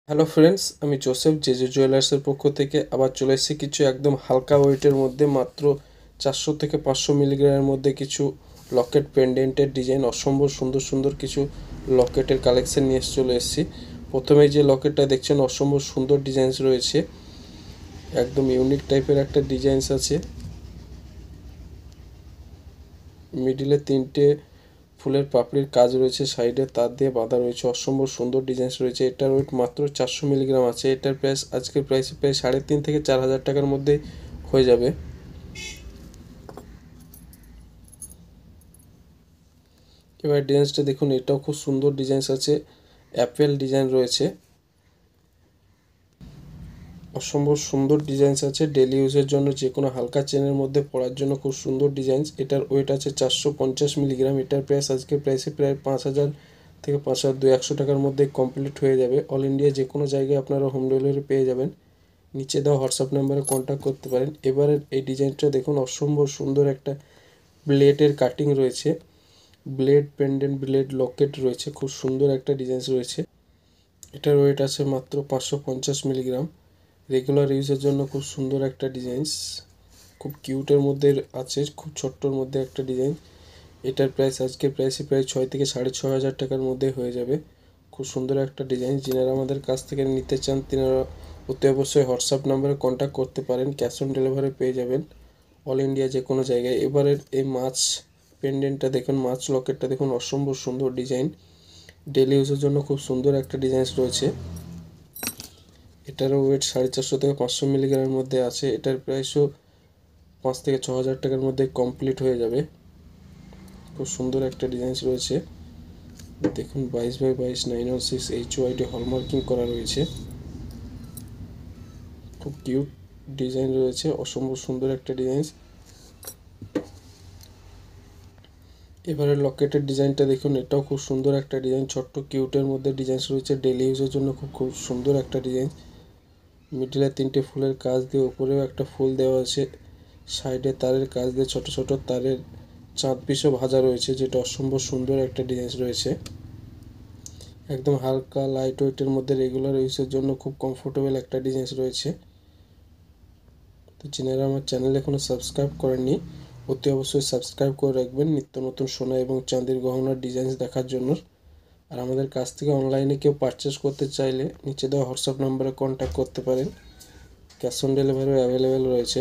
Hello friends, আমি Joseph JJ জুয়েলার্সের পক্ষ থেকে আবার চলে এসেছি কিছু একদম হালকা ওয়েটের মধ্যে মাত্র 400 থেকে 500 মিলিগ্রামের মধ্যে কিছু লকেট পেন্ডেন্টের ডিজাইন অসম্ভব সুন্দর সুন্দর কিছু লকেটের কালেকশন নিয়ে চলে এসেছি। প্রথমে যে লকেটটা দেখছেন অসম্ভব সুন্দর ডিজাইনস রয়েছে, একদম ইউনিক টাইপের একটা ডিজাইনস আছে। মিডিলে 3টে ফুলের পাপড়ির কাজ রয়েছে, সাইডে তার দিয়ে বাঁধা রয়েছে, অসম্ভব সুন্দর ডিজাইন রয়েছে। এটার ওয়েট মাত্র 400 মিলিগ্রাম আছে। এটার প্রাইস আজকের প্রাইসে প্রায় 3.5 থেকে 4,000 টাকার মধ্যে হয়ে যাবে। এবার ডিজাইনসটা দেখুন, এটাও খুব সুন্দর ডিজাইনস আছে, অ্যাপেল ডিজাইন রয়েছে, অসম্ভব সুন্দর ডিজাইনস আছে। ডেলি ইউজের জন্য যে কোনো হালকা চেনের মধ্যে পরার জন্য খুব সুন্দর ডিজাইনস। এটার ওয়েট আছে 450 মিলিগ্রাম। এটার প্রাইস আজকের প্রাইসে প্রায় 5,000 থেকে 5,200 টাকার মধ্যে কমপ্লিট হয়ে যাবে। অল ইন্ডিয়া যে কোনো জায়গায় আপনারা হোম ডেলিভারি পেয়ে যাবেন। নিচে দেওয়া হোয়াটসঅ্যাপ নাম্বারে কন্ট্যাক্ট করতে পারেন। এবারের এই ডিজাইনটা দেখুন, অসম্ভব সুন্দর একটা ব্লেডের কাটিং রয়েছে, ব্লেড পেন্ডেন্ট, ব্লেড লকেট রয়েছে, খুব সুন্দর একটা ডিজাইনস রয়েছে। এটার ওয়েট আছে মাত্র 550 মিলিগ্রাম। রেগুলার ইউজের জন্য খুব সুন্দর একটা ডিজাইনস, খুব কিউটের মধ্যে আছে, খুব ছোট্টর মধ্যে একটা ডিজাইন। এটার প্রাইস আজকের প্রাইসে প্রায় 6 থেকে 6,500 টাকার মধ্যে হয়ে যাবে। খুব সুন্দর একটা ডিজাইন। যিনারা আমাদের কাছ থেকে নিতে চান তিনারা অতি অবশ্যই হোয়াটসঅ্যাপ নাম্বারে কন্ট্যাক্ট করতে পারেন, ক্যাশ অন ডেলিভারি পেয়ে যাবেন অল ইন্ডিয়া যে কোনো জায়গায়। এবারের এই মাছ পেন্ডেন্টটা দেখুন, মাছ লকেটটা দেখুন, অসম্ভব সুন্দর ডিজাইন। ডেলি ইউজের জন্য খুব সুন্দর একটা ডিজাইন রয়েছে। এটারও ওয়েট 450 থেকে 500 মিলিগ্রামের মধ্যে আছে। এটার প্রাইসও 5 থেকে 6,000 টাকার মধ্যে কমপ্লিট হয়ে যাবে। খুব সুন্দর একটা ডিজাইন রয়েছে, দেখুন 22x22 916 HYD হলমার্কিং করা রয়েছে, খুব কিউট ডিজাইন রয়েছে, অসম্ভব সুন্দর একটা ডিজাইন। এবারে লকেটের ডিজাইনটা দেখুন, এটাও খুব সুন্দর একটা ডিজাইন, ছোট্ট কিউটের মধ্যে ডিজাইন রয়েছে। ডেলি ইউজের জন্য খুব সুন্দর একটা ডিজাইন। মিডিলে 3টে ফুলের কাজ দিয়ে, উপরেও একটা ফুল দেওয়া আছে, সাইডে তারের কাজ দিয়ে ছোট ছোট তারের চাঁদ পিসও ভাজা রয়েছে, যেটা অসম্ভব সুন্দর একটা ডিজাইন রয়েছে। একদম হালকা লাইট ওয়েটের মধ্যে রেগুলার ইউজের জন্য খুব কমফোর্টেবল একটা ডিজাইন রয়েছে। তো যিনারা আমার চ্যানেল এখনও সাবস্ক্রাইব করেননি অতি অবশ্যই সাবস্ক্রাইব করে রাখবেন নিত্য নতুন সোনা এবং চাঁদির গহনার ডিজাইন দেখার জন্য। আর আমাদের কাছ থেকে অনলাইনে কেউ পারচেস করতে চাইলে নিচে দেওয়া হোয়াটসঅ্যাপ নাম্বারে কন্ট্যাক্ট করতে পারেন, ক্যাশ অন ডেলিভারিও অ্যাভেলেবেল রয়েছে।